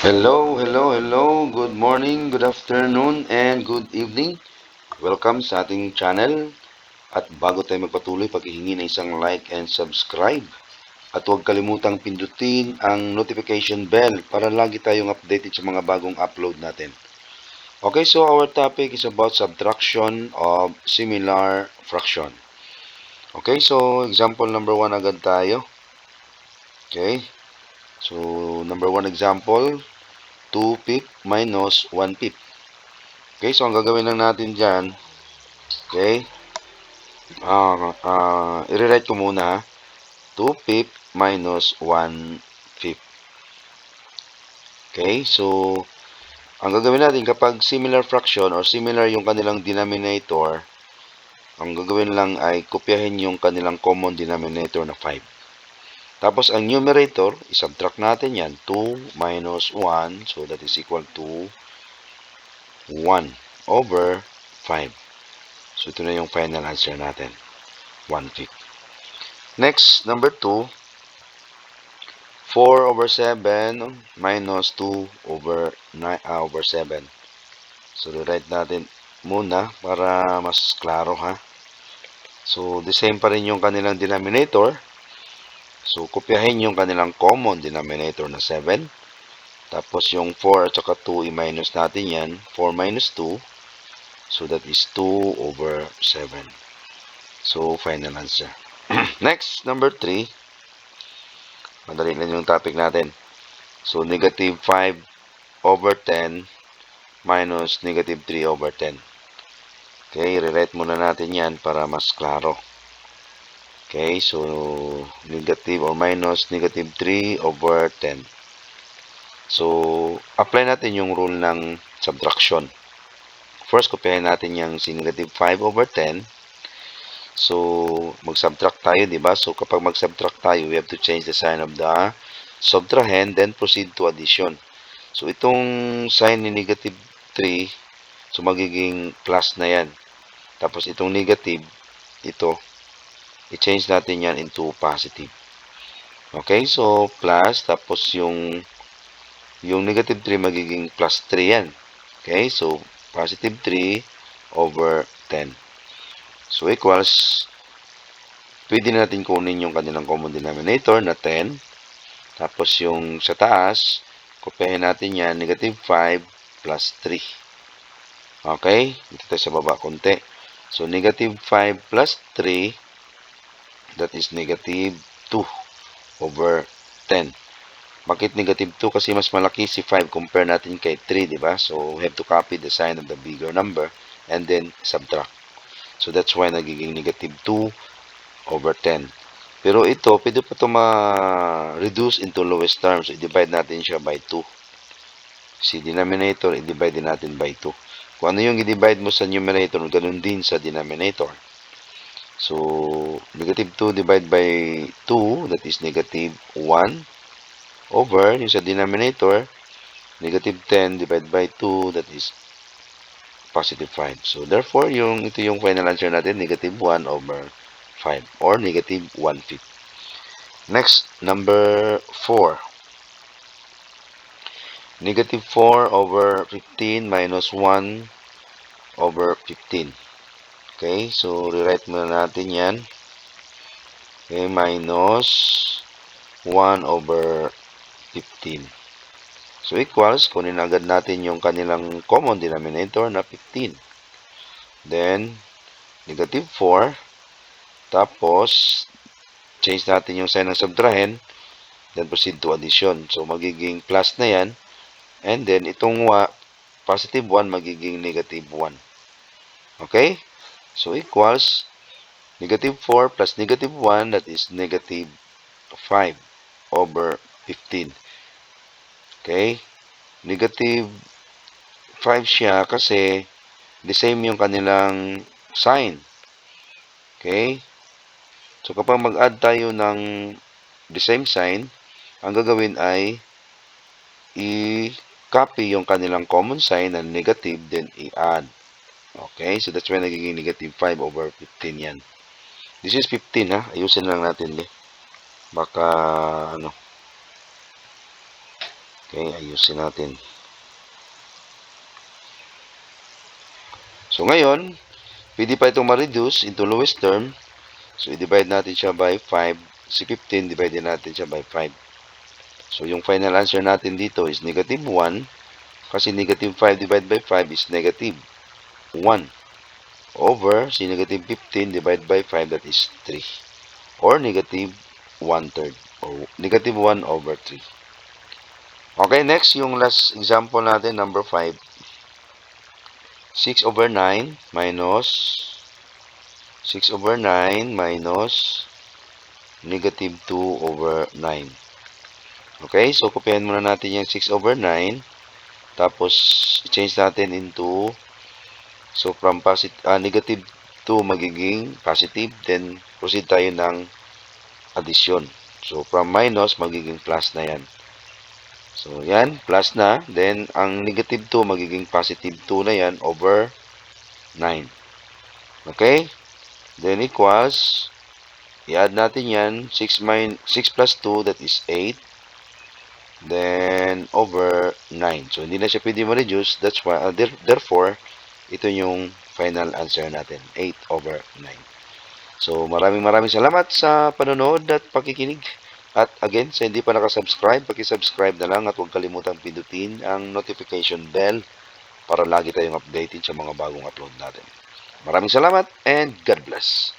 Hello. Good morning, good afternoon, and good evening. Welcome sa ating channel. At bago tayo magpatuloy, paghihingi ng isang like and subscribe. At huwag kalimutang pindutin ang notification bell para lagi tayong updated sa mga bagong upload natin. Okay, so our topic is about subtraction of similar fraction. Okay, so example number 1 agad tayo. Okay, so number 1 example, 2 pip minus 1 pip. Okay, so ang gagawin lang natin dyan, okay, i-rewrite ko muna, 2 pip minus 1 pip. Okay, so ang gagawin natin kapag similar fraction or similar yung kanilang denominator, ang gagawin lang ay kopyahin yung kanilang common denominator na 5. Tapos ang numerator, isubtract natin yan, 2 minus 1, so that is equal to 1 over 5. So ito na yung final answer natin, 1/5. Next, number 2, 4 over 7 minus 2 over 7. So, rewrite natin muna para mas klaro ha. So, the same pa rin yung kanilang denominator. So, kopyahin yung kanilang common denominator na 7. Tapos, yung 4 at saka 2, i-minus natin yan. 4 minus 2. So, that is 2 over 7. So, final answer. Next, number 3. Madali lang yung topic natin. So, negative 5 over 10 minus negative 3 over 10. Okay, rewrite muna natin yan para mas klaro. Okay, so negative or minus negative 3 over 10. So, apply natin yung rule ng subtraction. First, kopyahin natin yung si negative 5 over 10. So, mag-subtract tayo, di ba? So, kapag mag-subtract tayo, we have to change the sign of the subtrahend, then proceed to addition. So, itong sign ni negative 3, so magiging plus na yan. Tapos, itong negative, ito, i-change natin yan into positive. Okay, so plus, tapos yung negative 3 magiging plus 3 yan. Okay, so positive 3 over 10. So, equals, pwede natin kunin yung kanilang common denominator na 10. Tapos, yung sa taas, kopyahin natin yan, negative 5 plus 3. Okay, dito tayo sa baba konti. So, negative 5 plus 3, that is negative 2 over 10. Bakit negative 2? Kasi mas malaki si 5 compare natin kay 3, di ba? So, we have to copy the sign of the bigger number and then subtract. So, that's why nagiging negative 2 over 10. Pero ito, pwede pa ito ma-reduce into lowest terms. So, i-divide natin siya by 2. Si denominator, i-divide din natin by 2. Kung ano yung i-divide mo sa numerator, ganun din sa denominator. So, negative 2 divided by 2, that is negative 1, over, yung sa denominator, negative 10 divided by 2, that is positive 5. So, therefore, ito yung final answer natin, negative 1 over 5, or negative 1/5. Next, number 4. Negative 4 over 15 minus 1 over 15. Okay, so rewrite muna natin yan. Okay, minus 1 over 15. So, equals, kunin agad natin yung kanilang common denominator na 15. Then, negative 4. Tapos, change natin yung sign ng subtrahend. Then, proceed to addition. So, magiging plus na yan. And then, itong positive 1 magiging negative 1. Okay? So, equals negative 4 plus negative 1, that is negative 5 over 15. Okay? Negative 5 siya kasi the same yung kanilang sign. Okay? So, kapag mag-add tayo ng the same sign, ang gagawin ay i-copy yung kanilang common sign na negative, then i-add. Okay? So, that's why nagiging negative 5 over 15 yan. This is 15 ha. Ayusin lang natin. Baka, Okay, ayusin natin. So, ngayon, pwede pa itong ma-reduce into lowest term. So, i-divide natin siya by 5. Si 15, divide natin siya by 5. So, yung final answer natin dito is negative 1. Kasi negative 5 divided by 5 is negative 1. Over, si negative 15 divided by 5, that is 3. Or negative 1/3. Or negative 1 over 3. Okay, next, yung last example natin, number 5. 6 over 9 minus 6 over 9 minus negative 2 over 9. Okay, so kopyahin muna natin yung 6 over 9. Tapos, change natin into, so from negative 2 magiging positive. Then, proceed tayo ng addition. So, from minus, magiging plus na yan. So, yan, plus na. Then, ang negative 2 magiging positive 2 na yan over 9. Okay? Then, equals, i-add natin yan, 6 plus 2, that is 8. Then, over 9. So, hindi na siya pwede ma-reduce. That's why, therefore, ito yung final answer natin, 8 over 9. So, maraming salamat sa panonood at pakikinig. At again, sa hindi pa nakasubscribe, pakisubscribe na lang at huwag kalimutang pindutin ang notification bell para lagi tayong updated sa mga bagong upload natin. Maraming salamat and God bless.